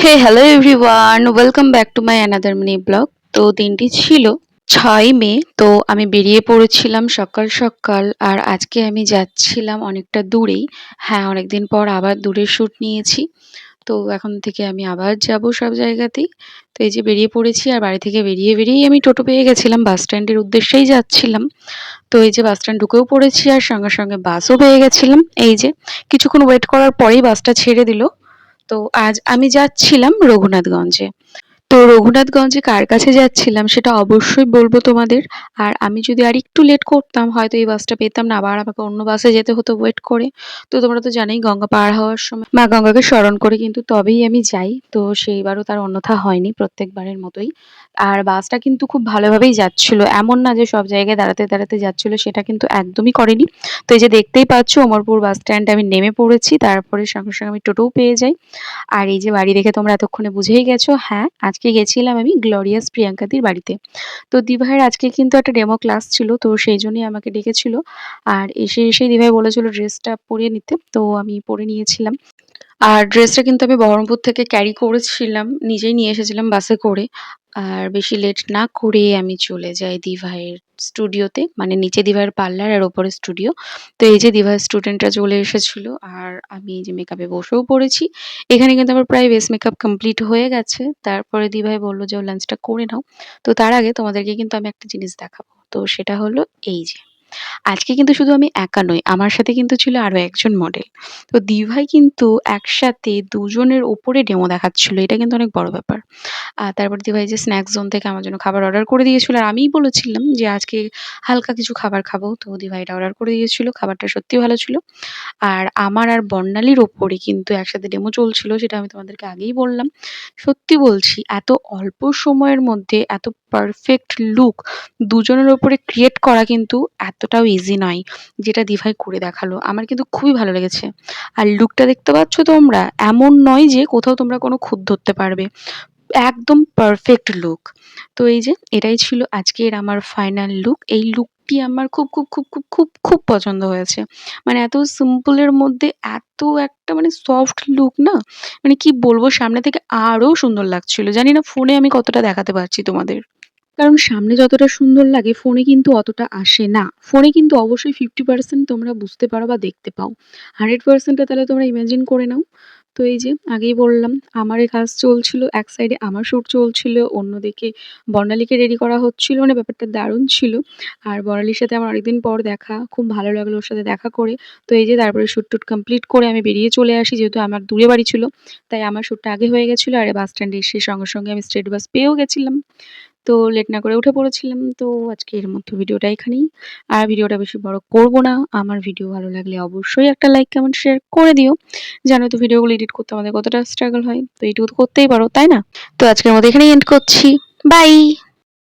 Hey hello everyone, welcome back to my another mini vlog. তো দিনটি ছিল 6 মে। তো আমি বেরিয়ে পড়েছিলাম সকাল সকাল, আর আজকে আমি যাচ্ছিলাম অনেকটা দূরেই। হ্যাঁ, অনেকদিন পর আবার দূরের শ্যুট নিয়েছি। তো এখন থেকে আমি আবার যাব সব জায়গাতেই। তো এই যে বেরিয়ে পড়েছি, আর বাড়ি থেকে বেরিয়েই আমি টোটো পেয়ে গেছিলাম, বাস স্ট্যান্ডের উদ্দেশ্যেই যাচ্ছিলাম। তো এই যে বাস স্ট্যান্ড ঢুকেও পড়েছি, আর সঙ্গে সঙ্গে বাসও পেয়ে গেছিলাম। এই যে কিছুক্ষণ ওয়েট করার পরেই বাসটা ছেড়ে দিল। তো আজ আমি যাচ্ছিলাম রঘুনাথগঞ্জে। তো রঘুনাথগঞ্জে কার কাছে যাচ্ছিলাম সেটা অবশ্যই বলবো তোমাদের। আর আমি যদি আর একটু লেট করতাম হয়তো এই বাসটা পেতাম না, আবার আমাকে অন্য বাসে যেতে হতো ওয়েট করে। তো তোমরা তো জানোই, গঙ্গা পার হওয়ার সময় মা গঙ্গাকে স্মরণ করে কিন্তু তবেই আমি যাই। তো সেইবারও তার অন্যথা হয়নি, প্রত্যেকবারের মতোই। আর বাসটা কিন্তু খুব ভালোভাবেই যাচ্ছিল, এমন না যে সব জায়গায় দাঁড়াতে দাঁড়াতে যাচ্ছিল, সেটা কিন্তু একদমই করেনি। তো এই যে দেখতেই পাচ্ছ, অমরপুর বাস স্ট্যান্ডে আমি নেমে পড়েছি, তারপরে সঙ্গে সঙ্গে আমি টোটোও পেয়ে যাই। আর এই যে বাড়ি দেখে তোমরা এতক্ষণে বুঝেই গেছো, হ্যাঁ আজকে গেছিলাম আমি গ্লোরিয়াস প্রিয়াঙ্কাদির বাড়িতে। তো দিভাইয়ের আজকে কিন্তু একটা ডেমো ক্লাস ছিল, তো সেই জন্যই আমাকে ডেকেছিল। আর এসেই দিভাই বলেছিল ড্রেসটা পরিয়ে নিতে, তো আমি পরে নিয়েছিলাম। আর ড্রেসটা কিন্তু আমি বহরমপুর থেকে ক্যারি করেছিলাম, নিজেই নিয়ে এসেছিলাম বাসে করে। আর বেশি লেট না করে আমি চলে যাই দিভাইয়ের স্টুডিওতে, মানে নিচে দিভাইয়ের পার্লার আর ওপরে স্টুডিও। তো এই যে দিভাইয়ের স্টুডেন্টরা চলে এসেছিল, আর আমি এই যে মেকআপে বসেও পড়েছি। এখানে কিন্তু আমার প্রায় বেস মেকআপ কমপ্লিট হয়ে গেছে। তারপরে দিভাই বলল যে ও লাঞ্চটা করে নাও। তো তার আগে তোমাদেরকে কিন্তু আমি একটা জিনিস দেখাবো, তো সেটা হলো এই যে আজকে কিন্তু শুধু আমি একা নই, আমার সাথে কিন্তু ছিল আরো একজন মডেল। তো দিভাই কিন্তু একসাথে দুজনের ওপরে ডেমো দেখাচ্ছিল, এটা কিন্তু অনেক বড় ব্যাপার। আর তারপর দিভাই যে স্ন্যাক্স জোন থেকে আমার জন্য খাবার অর্ডার করে দিয়েছিল, আর আমিই বলেছিলাম যে আজকে হালকা কিছু খাবার খাবো, তো দিভাই এটা অর্ডার করে দিয়েছিল। খাবারটা সত্যি ভালো ছিল। আর আমার আর বর্ণালীর ওপরে কিন্তু একসাথে ডেমো চলছিল, সেটা আমি তোমাদেরকে আগেই বললাম। সত্যি বলছি, এত অল্প সময়ের মধ্যে এত পারফেক্ট লুক দুজনের ওপরে ক্রিয়েট করা কিন্তু এতটাও ইজি নয়, যেটা দিভাই করে দেখালো। আমার কিন্তু খুবই ভালো লেগেছে। আর লুকটা দেখতে পাচ্ছ তোমরা, এমন নয় যে কোথাও তোমরা কোনো খুঁত ধরতে পারবে, একদম পারফেক্ট লুক। তো এই যে এটাই ছিল আজকের আমার ফাইনাল লুক। এই লুকটি আমার খুব খুব খুব খুব খুব খুব পছন্দ হয়েছে। মানে এত সিম্পলের মধ্যে এত একটা মানে সফট লুক না, মানে কি বলবো, সামনে থেকে আরো সুন্দর লাগছিল। জানি না ফোনে আমি কতটা দেখাতে পারছি তোমাদের, কারণ সামনে যতটা সুন্দর লাগে ফোনে কিন্তু অতটা আসে না। ফোনে কিন্তু অবশ্যই 50% তোমরা বুঝতে পারো বা দেখতে পাও, 100%টা তাহলে তোমরা ইমাজিন করে নাও। তো এই যে আগেই বললাম, আমার এই কাজ চলছিল, এক সাইডে আমার শ্যুট চলছিল, অন্যদিকে বর্ণালীকে রেডি করা হচ্ছিল, মানে ব্যাপারটা দারুণ ছিল। আর বর্ণালীর সাথে আমার অনেকদিন পর দেখা, খুব ভালো লাগলো ওর সাথে দেখা করে। তো এই যে তারপরে শ্যুট টুট কমপ্লিট করে আমি বেরিয়ে চলে আসি, যেহেতু আমার দূরে বাড়ি ছিল, তাই আমার শ্যুটটা আগে হয়ে গেছিলো। আর বাস স্ট্যান্ডে এসে সঙ্গে সঙ্গে আমি স্ট্রেট বাস পেয়েও গেছিলাম। তো লেট না করে উঠে পড়েছিলাম। তো আজকের মতো ভিডিওটা এখানেই। আর ভিডিওটা বেশি বড় করব না। আমার ভিডিও ভালো লাগলে অবশ্যই একটা লাইক, কমেন্ট, শেয়ার করে দিও। জানো তো ভিডিওগুলো এডিট করতে আমাদের কতটা স্ট্রাগল হয়। তো এইটুকু তো করতেই পারো, তাই না? তো আজকের মতো এখানেই এন্ড করছি। বাই।